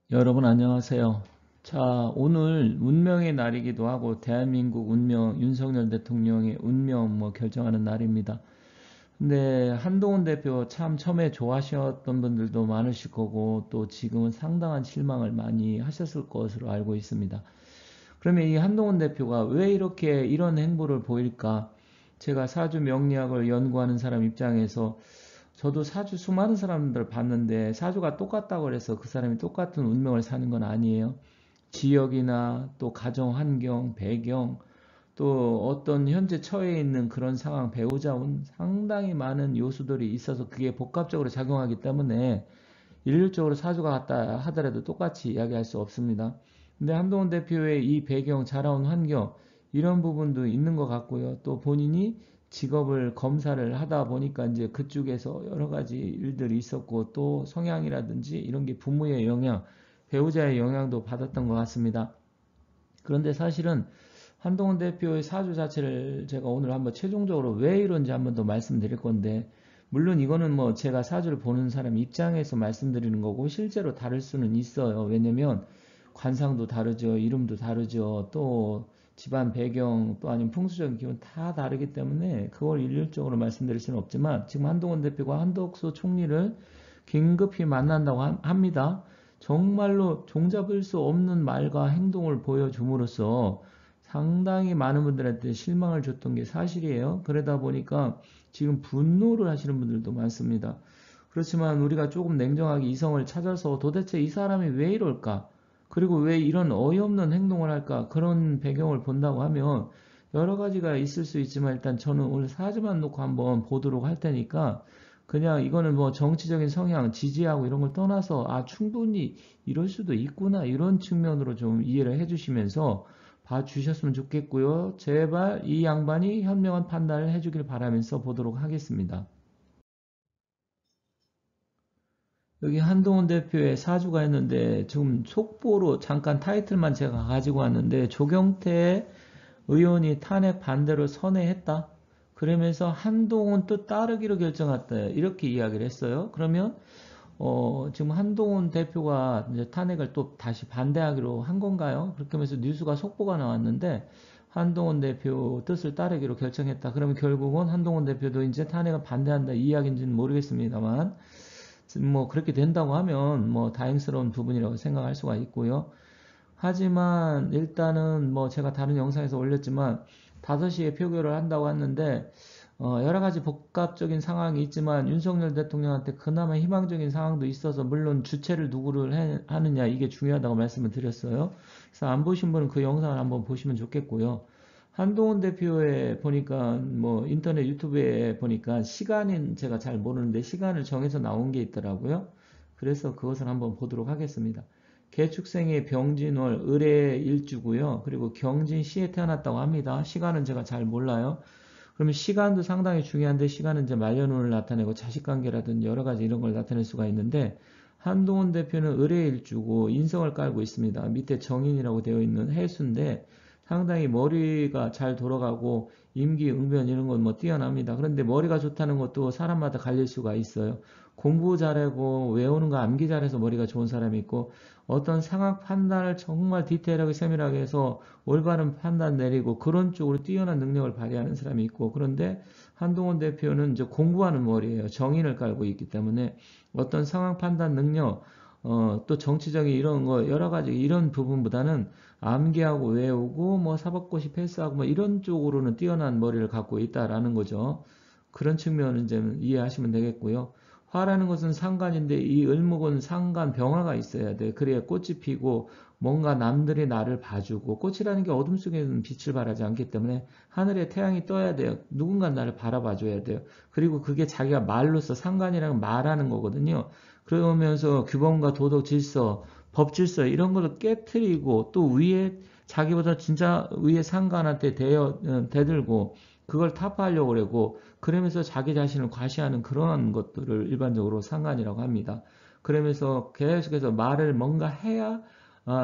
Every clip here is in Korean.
여러분 안녕하세요. 자, 오늘 운명의 날이기도 하고 대한민국 운명, 윤석열 대통령의 운명 결정하는 날입니다. 근데 한동훈 대표 참 처음에 좋아하셨던 분들도 많으실 거고 또 지금은 상당한 실망을 많이 하셨을 것으로 알고 있습니다. 그러면 이 한동훈 대표가 왜 이렇게 이런 행보를 보일까? 제가 사주 명리학을 연구하는 사람 입장에서 저도 사주 수많은 사람들 봤는데 사주가 똑같다고 해서 그 사람이 똑같은 운명을 사는 건 아니에요. 지역이나 또 가정 환경, 배경, 또 어떤 현재 처해 있는 그런 상황, 배우자 운 상당히 많은 요소들이 있어서 그게 복합적으로 작용하기 때문에 일률적으로 사주가 같다 하더라도 똑같이 이야기할 수 없습니다. 근데 한동훈 대표의 이 배경, 자라온 환경 이런 부분도 있는 것 같고요. 또 본인이 직업을 검사를 하다 보니까 이제 그쪽에서 여러 가지 일들이 있었고 또 성향이라든지 이런 게 부모의 영향, 배우자의 영향도 받았던 것 같습니다. 그런데 사실은 한동훈 대표의 사주 자체를 제가 오늘 한번 최종적으로 왜 이런지 한번 더 말씀드릴 건데, 물론 이거는 제가 사주를 보는 사람 입장에서 말씀드리는 거고 실제로 다를 수는 있어요. 왜냐면 관상도 다르죠, 이름도 다르죠, 또 집안 배경 또 아니면 풍수적인 기운 다 다르기 때문에 그걸 일률적으로 말씀드릴 수는 없지만, 지금 한동훈 대표가 한덕수 총리를 긴급히 만난다고 합니다. 정말로 종잡을 수 없는 말과 행동을 보여줌으로써 상당히 많은 분들한테 실망을 줬던 게 사실이에요. 그러다 보니까 지금 분노를 하시는 분들도 많습니다. 그렇지만 우리가 조금 냉정하게 이성을 찾아서 도대체 이 사람이 왜 이럴까? 그리고 왜 이런 어이없는 행동을 할까? 그런 배경을 본다고 하면 여러 가지가 있을 수 있지만, 일단 저는 오늘 사주만 놓고 한번 보도록 할 테니까 그냥 이거는 정치적인 성향, 지지하고 이런 걸 떠나서 충분히 이럴 수도 있구나 이런 측면으로 좀 이해를 해주시면서 봐주셨으면 좋겠고요. 제발 이 양반이 현명한 판단을 해주길 바라면서 보도록 하겠습니다. 여기 한동훈 대표의 사주가 있는데 지금 속보로 잠깐 타이틀만 제가 가지고 왔는데, 조경태 의원이 탄핵 반대로 선회했다. 그러면서 한동훈 뜻 따르기로 결정했다. 이렇게 이야기를 했어요. 그러면 지금 한동훈 대표가 이제 탄핵을 또 다시 반대하기로 한 건가요? 그렇게 하면서 뉴스가 속보가 나왔는데 한동훈 대표 뜻을 따르기로 결정했다. 그러면 결국은 한동훈 대표도 이제 탄핵을 반대한다 이 이야기인지는 모르겠습니다만, 그렇게 된다고 하면 다행스러운 부분이라고 생각할 수가 있고요. 하지만 일단은 제가 다른 영상에서 올렸지만 5시에 표결을 한다고 했는데 여러 가지 복합적인 상황이 있지만 윤석열 대통령한테 그나마 희망적인 상황도 있어서, 물론 주체를 누구를 하느냐 이게 중요하다고 말씀을 드렸어요. 그래서 안 보신 분은 그 영상을 한번 보시면 좋겠고요. 한동훈 대표에 보니까 인터넷 유튜브에 보니까 시간은 제가 잘 모르는데 시간을 정해서 나온 게 있더라고요. 그래서 그것을 한번 보도록 하겠습니다. 개축생의 병진월 을의 일주고요. 그리고 경진시에 태어났다고 합니다. 시간은 제가 잘 몰라요. 그러면 시간도 상당히 중요한데, 시간은 이제 말년운을 나타내고 자식관계라든지 여러 가지 이런 걸 나타낼 수가 있는데, 한동훈 대표는 을의 일주고 인성을 깔고 있습니다. 밑에 정인이라고 되어 있는 해수인데 상당히 머리가 잘 돌아가고 임기응변 이런 건 뛰어납니다. 그런데 머리가 좋다는 것도 사람마다 갈릴 수가 있어요. 공부 잘하고 외우는 거 암기 잘해서 머리가 좋은 사람이 있고, 어떤 상황 판단을 정말 디테일하게 세밀하게 해서 올바른 판단 내리고 그런 쪽으로 뛰어난 능력을 발휘하는 사람이 있고, 그런데 한동훈 대표는 이제 공부하는 머리예요. 정인을 깔고 있기 때문에 어떤 상황 판단 능력, 또 정치적인 이런 거 여러 가지 이런 부분보다는 암기하고 외우고 사법고시 패스하고 이런 쪽으로는 뛰어난 머리를 갖고 있다라는 거죠. 그런 측면은 이제 이해하시면 되겠고요. 화라는 것은 상관인데 이 을목은 상관 병화가 있어야 돼. 그래야 꽃이 피고 뭔가 남들이 나를 봐주고, 꽃이라는 게 어둠 속에는 빛을 발하지 않기 때문에 하늘에 태양이 떠야 돼요. 누군가 나를 바라봐줘야 돼요. 그리고 그게 자기가 말로써, 상관이라는 말하는 거거든요. 그러면서 규범과 도덕 질서, 법 질서 이런 걸 깨트리고 또 위에 자기보다 진짜 위에 상관한테 대들고 그걸 타파하려고 그러고, 그러면서 자기 자신을 과시하는 그런 것들을 일반적으로 상관이라고 합니다. 그러면서 계속해서 말을 뭔가 해야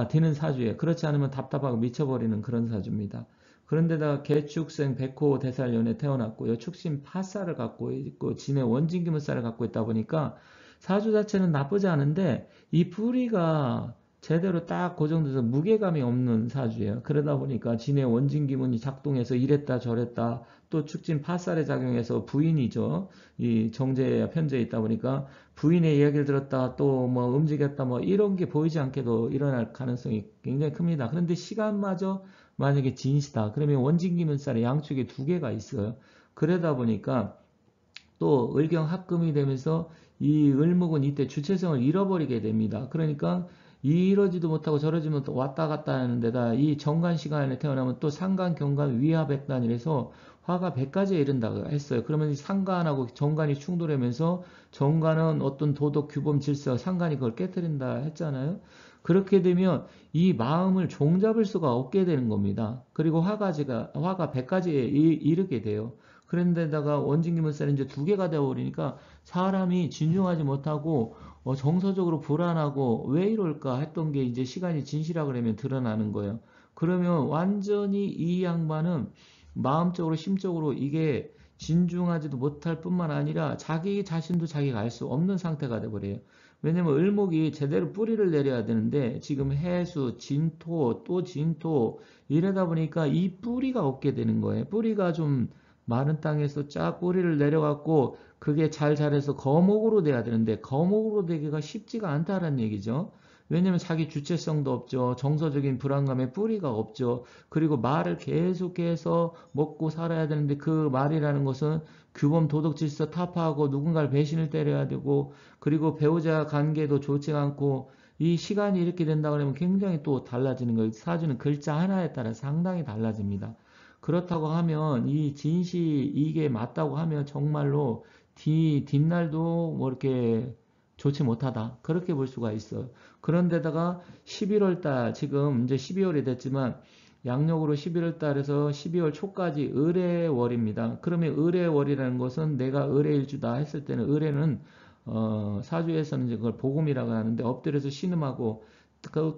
되는 사주에, 그렇지 않으면 답답하고 미쳐버리는 그런 사주입니다. 그런데다가 개축생 백호 대살연에 태어났고요. 축신 파살을 갖고 있고 진의 원진기문살을 갖고 있다 보니까 사주 자체는 나쁘지 않은데 이 뿌리가 제대로 딱 고정돼서 무게감이 없는 사주예요. 그러다 보니까 진의 원진 기문이 작동해서 이랬다 저랬다 또 축진 파살에 작용해서 부인이죠. 이 정제와 편제에 있다 보니까 부인의 이야기를 들었다 또 뭐 움직였다 뭐 이런 게 보이지 않게도 일어날 가능성이 굉장히 큽니다. 그런데 시간마저 만약에 진시다 그러면 원진 기문살에 양쪽에 두 개가 있어요. 그러다 보니까 또 을경합금이 되면서 이 을목은 이때 주체성을 잃어버리게 됩니다. 그러니까 이러지도 못하고 저러지 못하고 왔다 갔다 하는 데다 이 정관 시간에 태어나면 또 상간, 경간, 위화백단이라서 화가 100가지에 이른다고 했어요. 그러면 상간하고 정관이 충돌하면서 정관은 어떤 도덕, 규범, 질서, 상관이 그걸 깨뜨린다 했잖아요. 그렇게 되면 이 마음을 종잡을 수가 없게 되는 겁니다. 그리고 화가 100가지에 이르게 돼요. 그런데다가 원진기문살이 이제 두 개가 되어버리니까 사람이 진중하지 못하고 정서적으로 불안하고 왜 이럴까 했던 게 이제 시간이 진시라 그러면 드러나는 거예요. 그러면 완전히 이 양반은 마음적으로 심적으로 이게 진중하지도 못할 뿐만 아니라 자기 자신도 자기가 알 수 없는 상태가 돼버려요. 왜냐면 을목이 제대로 뿌리를 내려야 되는데 지금 해수, 진토, 또 진토 이러다 보니까 이 뿌리가 없게 되는 거예요. 뿌리가 좀 마른 땅에서 쫙 뿌리를 내려갖고 그게 잘 자라서 거목으로 돼야 되는데 거목으로 되기가 쉽지가 않다는 얘기죠. 왜냐면 자기 주체성도 없죠. 정서적인 불안감에 뿌리가 없죠. 그리고 말을 계속해서 먹고 살아야 되는데 그 말이라는 것은 규범, 도덕, 질서 타파하고 누군가를 배신을 때려야 되고 그리고 배우자 관계도 좋지 않고 이 시간이 이렇게 된다 그러면 굉장히 또 달라지는 거예요. 사주는 글자 하나에 따라 상당히 달라집니다. 그렇다고 하면 이 진시 이게 맞다고 하면 정말로 뒷날도 뭐 이렇게 좋지 못하다. 그렇게 볼 수가 있어요. 그런데다가 11월 달, 지금 이제 12월이 됐지만 양력으로 11월 달에서 12월 초까지 을의 월입니다. 그러면 을의 월이라는 것은 내가 을의 일주다 했을 때는 을에는 사주에서는 이제 그걸 복음이라고 하는데 엎드려서 신음하고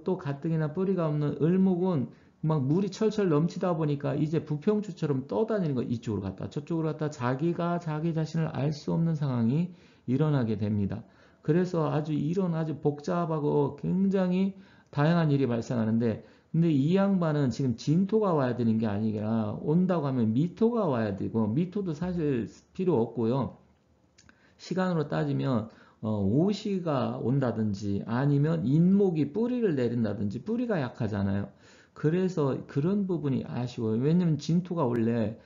또 가뜩이나 뿌리가 없는 을목은 막 물이 철철 넘치다 보니까 이제 부평주처럼 떠다니는 거 이쪽으로 갔다 저쪽으로 갔다 자기가 자기 자신을 알 수 없는 상황이 일어나게 됩니다. 그래서 이런 아주 복잡하고 굉장히 다양한 일이 발생하는데 근데 이 양반은 지금 진토가 와야 되는 게 아니라 온다고 하면 미토가 와야 되고 미토도 사실 필요 없고요. 시간으로 따지면 오시가 온다든지 아니면 인목이 뿌리를 내린다든지 뿌리가 약하잖아요. 그래서 그런 부분이 아쉬워요. 왜냐면 진토가 원래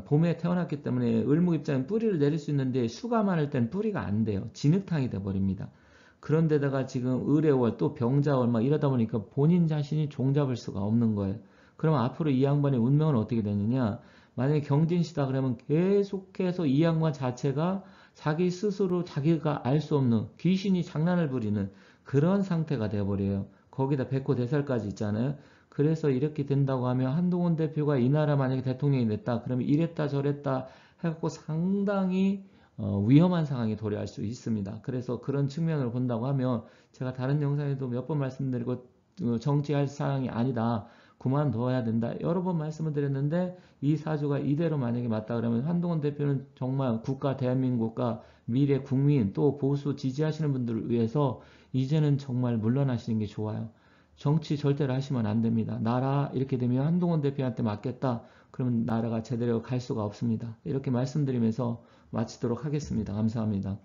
봄에 태어났기 때문에 을목 입장에 뿌리를 내릴 수 있는데 수가 많을 땐 뿌리가 안 돼요. 진흙탕이 돼버립니다. 그런데다가 지금 을의월 또 병자월 막 이러다 보니까 본인 자신이 종잡을 수가 없는 거예요. 그러면 앞으로 이 양반의 운명은 어떻게 되느냐? 만약에 경진시다 그러면 계속해서 이 양반 자체가 자기 스스로 자기가 알 수 없는 귀신이 장난을 부리는 그런 상태가 되어버려요. 거기다 백호대살까지 있잖아요. 그래서 이렇게 된다고 하면 한동훈 대표가 이 나라 만약에 대통령이 됐다 그러면 이랬다 저랬다 해갖고 상당히 위험한 상황이 도래할 수 있습니다. 그래서 그런 측면으로 본다고 하면 제가 다른 영상에도 몇 번 말씀드리고 정치할 사항이 아니다. 그만둬야 된다. 여러 번 말씀을 드렸는데 이 사주가 이대로 만약에 맞다 그러면 한동훈 대표는 정말 국가 대한민국과 미래 국민 또 보수 지지하시는 분들을 위해서 이제는 정말 물러나시는 게 좋아요. 정치 절대로 하시면 안 됩니다. 나라 이렇게 되면 한동훈 대표한테 맡겼다. 그러면 나라가 제대로 갈 수가 없습니다. 이렇게 말씀드리면서 마치도록 하겠습니다. 감사합니다.